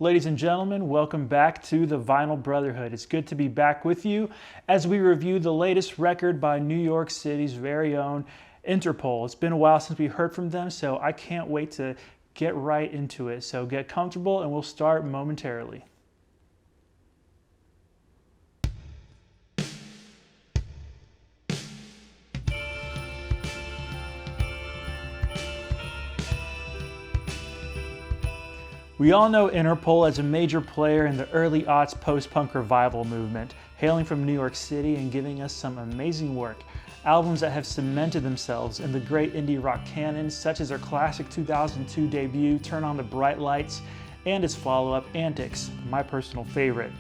Ladies and gentlemen, welcome back to the Vinyl Brotherhood. It's good to be back with you as we review the latest record by New York City's very own Interpol. It's been a while since we heard from them, so I can't wait to get right into it. So get comfortable and we'll start momentarily. We all know Interpol as a major player in the early aughts post-punk revival movement, hailing from New York City and giving us some amazing work. Albums that have cemented themselves in the great indie rock canon, such as their classic 2002 debut, Turn on the Bright Lights, and its follow-up, Antics, my personal favorite.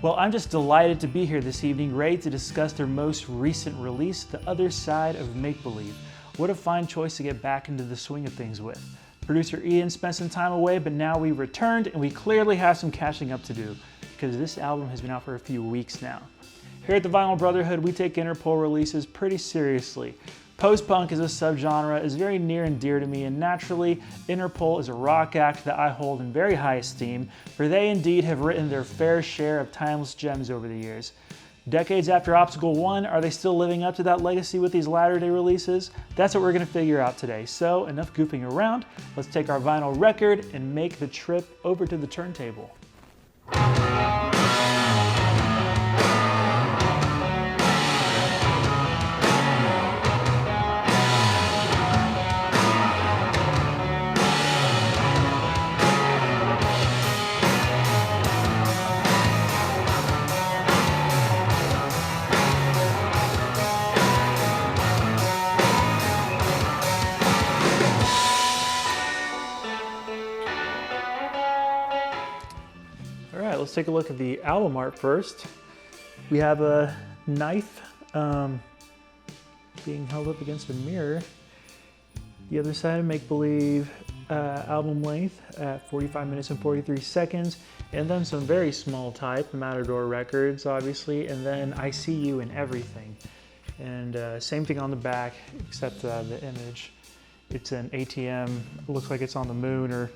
Well, I'm just delighted to be here this evening, ready to discuss their most recent release, The Other Side of Make Believe. What a fine choice to get back into the swing of things with. Producer Ian spent some time away, but now we returned and we clearly have some catching up to do because this album has been out for a few weeks now. Here at the Vinyl Brotherhood, we take Interpol releases pretty seriously. Post-punk as a subgenre is very near and dear to me, and naturally, Interpol is a rock act that I hold in very high esteem, for they indeed have written their fair share of timeless gems over the years. Decades after Obstacle 1, are they still living up to that legacy with these latter-day releases? That's what we're going to figure out today. So, enough goofing around, let's take our vinyl record and make the trip over to the turntable. Let's take a look at the album art first. We have a knife being held up against a mirror. The Other Side of Make Believe, album length at 45 minutes and 43 seconds, and then some very small type, Matador records obviously, and then I See You in Everything. And same thing on the back, except the image. It's an ATM, it looks like it's on the moon or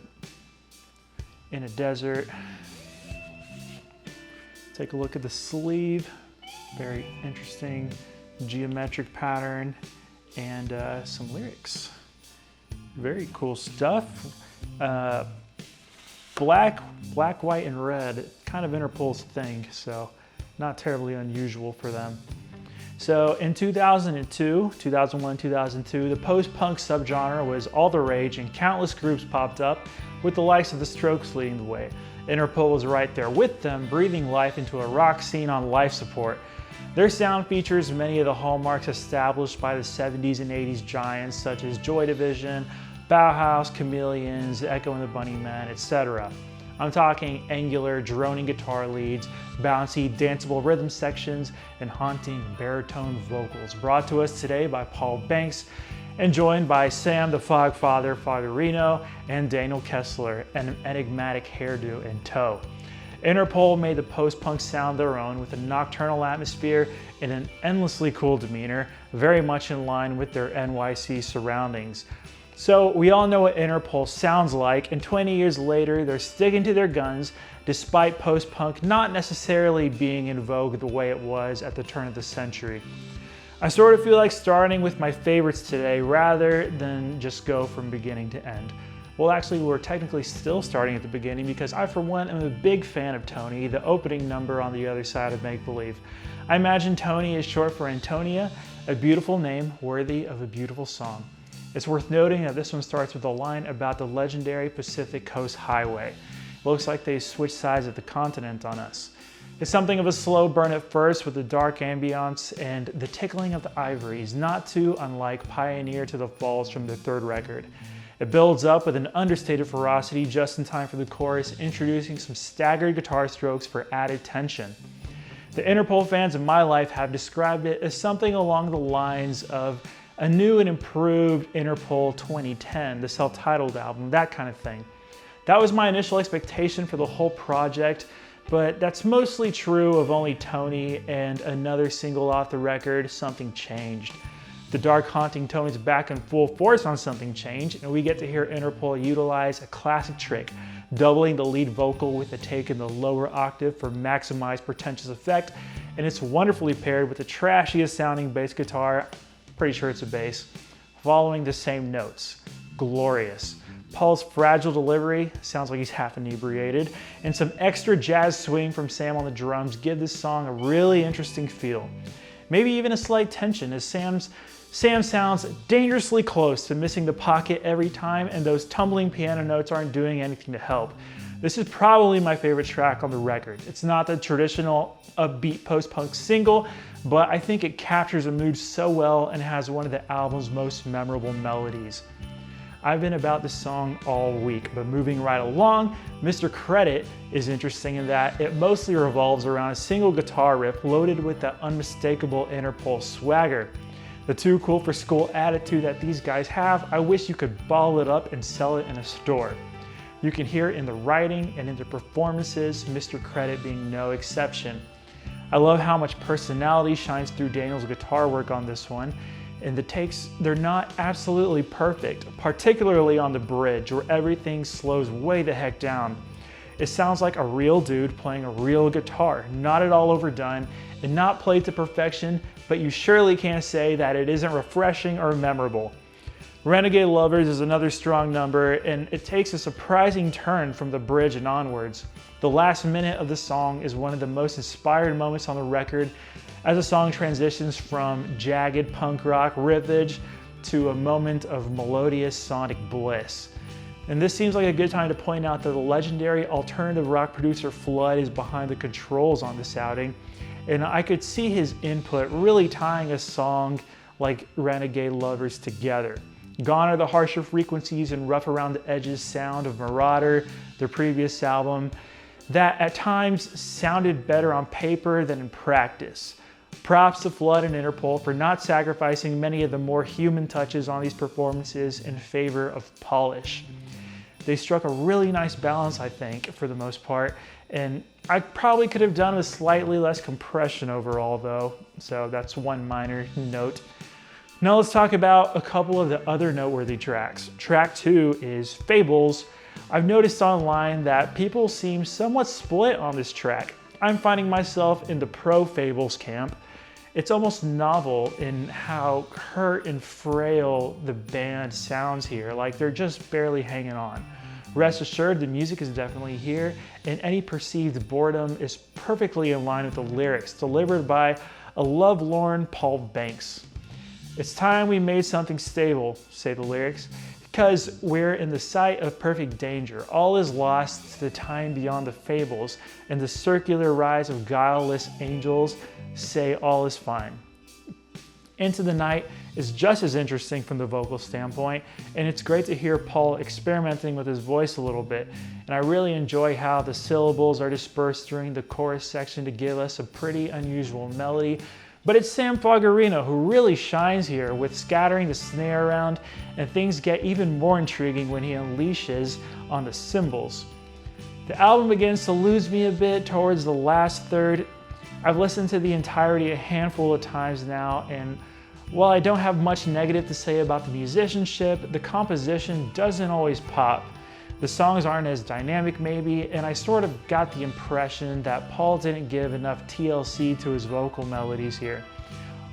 in a desert. Take a look at the sleeve, very interesting geometric pattern, and some lyrics. Very cool stuff. Black, white, and red, kind of Interpol's thing, so not terribly unusual for them. So in 2001, 2002, the post-punk subgenre was all the rage and countless groups popped up, with the likes of the Strokes leading the way. Interpol was right there with them, breathing life into a rock scene on life support. Their sound features many of the hallmarks established by the 70s and 80s giants such as Joy Division, Bauhaus, Chameleons, Echo and the Bunnymen, etc. I'm talking angular, droning guitar leads, bouncy, danceable rhythm sections, and haunting baritone vocals, brought to us today by Paul Banks, and joined by Sam the Fog Father Foggerino and Daniel Kessler, and an enigmatic hairdo in tow. Interpol made the post-punk sound their own with a nocturnal atmosphere and an endlessly cool demeanor, very much in line with their NYC surroundings. So we all know what Interpol sounds like, and 20 years later they're sticking to their guns despite post-punk not necessarily being in vogue the way it was at the turn of the century. I sort of feel like starting with my favorites today rather than just go from beginning to end. Well, actually, we're technically still starting at the beginning because I, for one, am a big fan of Tony, the opening number on The Other Side of Make Believe. I imagine Tony is short for Antonia, a beautiful name worthy of a beautiful song. It's worth noting that this one starts with a line about the legendary Pacific Coast Highway. It looks like they switched sides of the continent on us. It's something of a slow burn at first with the dark ambiance and the tickling of the ivories, not too unlike Pioneer to the Falls from their third record. It builds up with an understated ferocity just in time for the chorus, introducing some staggered guitar strokes for added tension. The Interpol fans in my life have described it as something along the lines of a new and improved Interpol 2010, the self-titled album, that kind of thing. That was my initial expectation for the whole project, but that's mostly true of only Tony and another single off the record, Something Changed. The dark haunting Tony's back in full force on Something Changed, and we get to hear Interpol utilize a classic trick, doubling the lead vocal with a take in the lower octave for maximized pretentious effect, and it's wonderfully paired with the trashiest sounding bass guitar, pretty sure it's a bass, following the same notes. Glorious. Paul's fragile delivery, sounds like he's half inebriated, and some extra jazz swing from Sam on the drums give this song a really interesting feel. Maybe even a slight tension as Sam sounds dangerously close to missing the pocket every time, and those tumbling piano notes aren't doing anything to help. This is probably my favorite track on the record. It's not the traditional upbeat post-punk single, but I think it captures a mood so well and has one of the album's most memorable melodies. I've been about this song all week, but moving right along, Mr. Credit is interesting in that it mostly revolves around a single guitar riff loaded with that unmistakable Interpol swagger. The too cool for school attitude that these guys have, I wish you could bottle it up and sell it in a store. You can hear it in the writing and in the performances, Mr. Credit being no exception. I love how much personality shines through Daniel's guitar work on this one, and the takes, they're not absolutely perfect, particularly on the bridge where everything slows way the heck down. It sounds like a real dude playing a real guitar, not at all overdone and not played to perfection, but you surely can't say that it isn't refreshing or memorable. Renegade Lovers is another strong number, and it takes a surprising turn from the bridge and onwards. The last minute of the song is one of the most inspired moments on the record as the song transitions from jagged punk rock riffage to a moment of melodious sonic bliss. And this seems like a good time to point out that the legendary alternative rock producer Flood is behind the controls on this outing, and I could see his input really tying a song like Renegade Lovers together. Gone are the harsher frequencies and rough around the edges sound of Marauder, their previous album, that at times sounded better on paper than in practice. Props to Flood and Interpol for not sacrificing many of the more human touches on these performances in favor of polish. They struck a really nice balance, I think, for the most part, and I probably could have done with slightly less compression overall though, so that's one minor note. Now let's talk about a couple of the other noteworthy tracks. Track 2 is Fables. I've noticed online that people seem somewhat split on this track. I'm finding myself in the pro Fables camp. It's almost novel in how hurt and frail the band sounds here, like they're just barely hanging on. Rest assured, the music is definitely here, and any perceived boredom is perfectly in line with the lyrics, delivered by a lovelorn Paul Banks. It's time we made something stable, say the lyrics, because we're in the sight of perfect danger. All is lost to the time beyond the fables, and the circular rise of guileless angels say all is fine. Into the Night is just as interesting from the vocal standpoint, and it's great to hear Paul experimenting with his voice a little bit. And I really enjoy how the syllables are dispersed during the chorus section to give us a pretty unusual melody. But it's Sam Fogarino who really shines here with scattering the snare around, and things get even more intriguing when he unleashes on the cymbals. The album begins to lose me a bit towards the last third. I've listened to the entirety a handful of times now, and while I don't have much negative to say about the musicianship, the composition doesn't always pop. The songs aren't as dynamic maybe, and I sort of got the impression that Paul didn't give enough TLC to his vocal melodies here.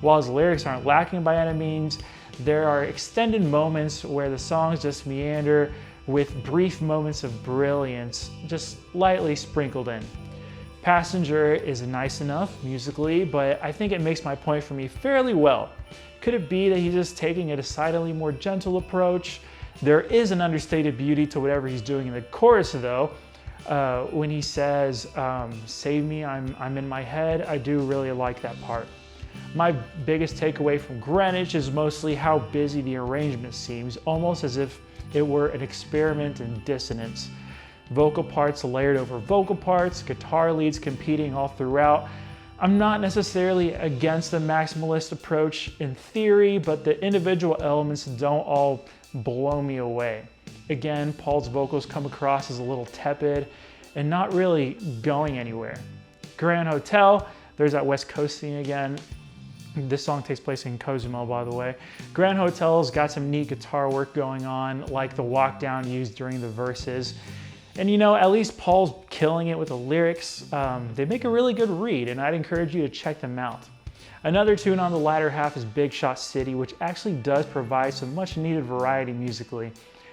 While his lyrics aren't lacking by any means, there are extended moments where the songs just meander with brief moments of brilliance just lightly sprinkled in. Passenger is nice enough musically, but I think it makes my point for me fairly well. Could it be that he's just taking a decidedly more gentle approach? There is an understated beauty to whatever he's doing in the chorus though. When he says, save me, I'm in my head, I do really like that part. My biggest takeaway from Greenwich is mostly how busy the arrangement seems, almost as if it were an experiment in dissonance. Vocal parts layered over vocal parts, guitar leads competing all throughout. I'm not necessarily against the maximalist approach in theory, but the individual elements don't all blow me away. Again, Paul's vocals come across as a little tepid and not really going anywhere. Grand Hotel, there's that West Coast thing again. This song takes place in Cozumel, by the way. Grand Hotel's got some neat guitar work going on, like the walk down used during the verses. And you know, at least Paul's killing it with the lyrics. They make a really good read, and I'd encourage you to check them out. Another tune on the latter half is Big Shot City, which actually does provide some much needed variety musically.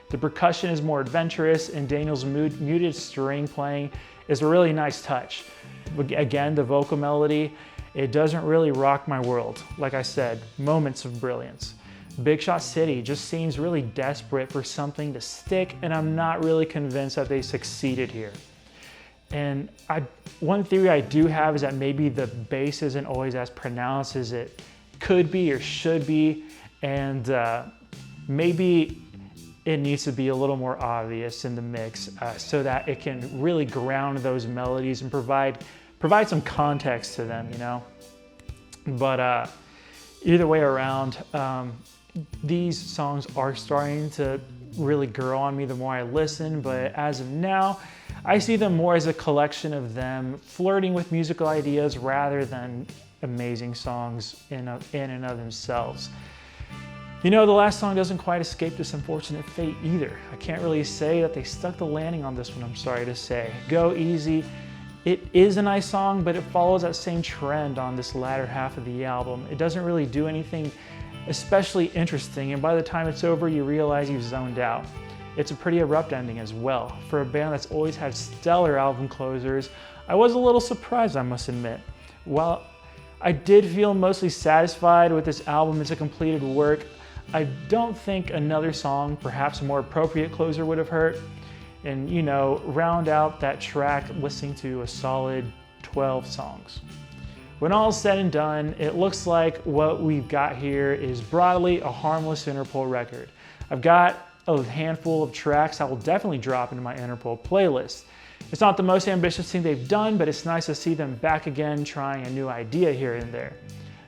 The percussion is more adventurous, and Daniel's muted string playing is a really nice touch. Again, the vocal melody, it doesn't really rock my world. Like I said, moments of brilliance. Big Shot City just seems really desperate for something to stick, and I'm not really convinced that they succeeded here. And one theory I do have is that maybe the bass isn't always as pronounced as it could be or should be, and maybe it needs to be a little more obvious in the mix so that it can really ground those melodies and provide some context to them, you know? But either way around, these songs are starting to really grow on me the more I listen, but as of now, I see them more as a collection of them flirting with musical ideas rather than amazing songs in and of themselves. You know, the last song doesn't quite escape this unfortunate fate either. I can't really say that they stuck the landing on this one, I'm sorry to say. Go Easy. It is a nice song, but it follows that same trend on this latter half of the album. It doesn't really do anything especially interesting, and by the time it's over, you realize you've zoned out. It's a pretty abrupt ending as well. For a band that's always had stellar album closers, I was a little surprised, I must admit. While I did feel mostly satisfied with this album as a completed work, I don't think another song, perhaps a more appropriate closer, would have hurt. And, you know, round out that track listening to a solid 12 songs. When all is said and done, it looks like what we've got here is broadly a harmless Interpol record. I've got a handful of tracks that will definitely drop into my Interpol playlist. It's not the most ambitious thing they've done, but it's nice to see them back again trying a new idea here and there.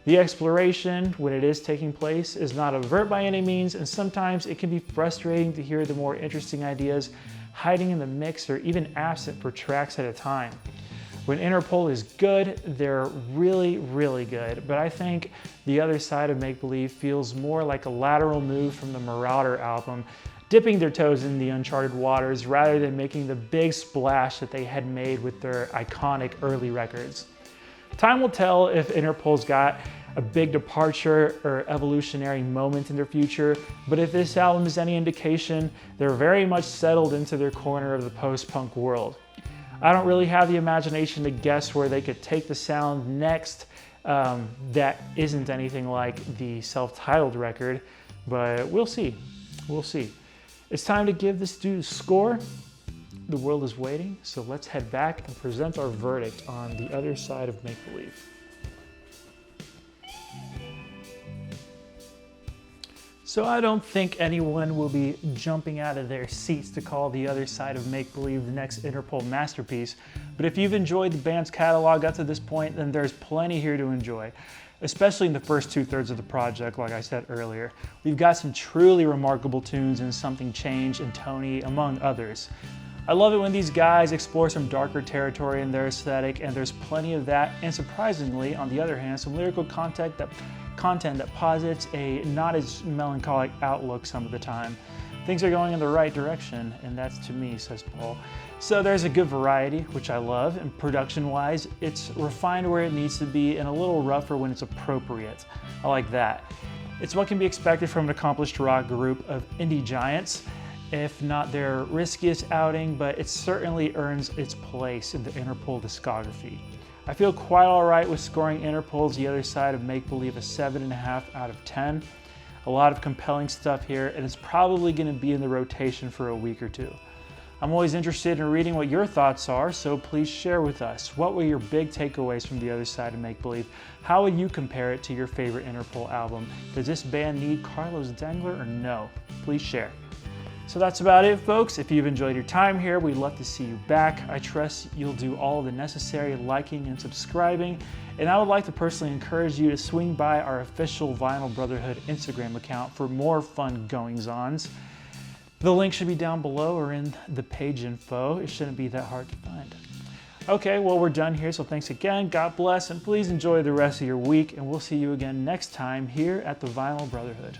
The exploration, when it is taking place, is not overt by any means, and sometimes it can be frustrating to hear the more interesting ideas hiding in the mix or even absent for tracks at a time. When Interpol is good, they're really, really good, but I think the other side of Make Believe feels more like a lateral move from the Marauder album, dipping their toes in the uncharted waters rather than making the big splash that they had made with their iconic early records. Time will tell if Interpol's got a big departure or evolutionary moment in their future, but if this album is any indication, they're very much settled into their corner of the post-punk world. I don't really have the imagination to guess where they could take the sound next that isn't anything like the self-titled record, but we'll see. We'll see. It's time to give this dude a score. The world is waiting, so let's head back and present our verdict on the other side of Make Believe. So I don't think anyone will be jumping out of their seats to call the other side of Make Believe the next Interpol masterpiece, but if you've enjoyed the band's catalog up to this point, then there's plenty here to enjoy, especially in the first 2/3 of the project, like I said earlier. We've got some truly remarkable tunes in Something Changed and Tony, among others. I love it when these guys explore some darker territory in their aesthetic, and there's plenty of that, and surprisingly, on the other hand, some lyrical content that posits a not as melancholic outlook some of the time. Things are going in the right direction, and that's to me, says Paul. So there's a good variety, which I love, and production-wise, it's refined where it needs to be and a little rougher when it's appropriate. I like that. It's what can be expected from an accomplished rock group of indie giants, if not their riskiest outing, but it certainly earns its place in the Interpol discography. I feel quite all right with scoring Interpol's The Other Side of Make Believe a 7.5 out of 10. A lot of compelling stuff here, and it's probably going to be in the rotation for a week or two. I'm always interested in reading what your thoughts are, so please share with us. What were your big takeaways from The Other Side of Make Believe? How would you compare it to your favorite Interpol album? Does this band need Carlos Dengler or no? Please share. So that's about it, folks. If you've enjoyed your time here, we'd love to see you back. I trust you'll do all the necessary liking and subscribing. And I would like to personally encourage you to swing by our official Vinyl Brotherhood Instagram account for more fun goings-ons. The link should be down below or in the page info. It shouldn't be that hard to find. Okay, well, we're done here, so thanks again. God bless, and please enjoy the rest of your week, and we'll see you again next time here at the Vinyl Brotherhood.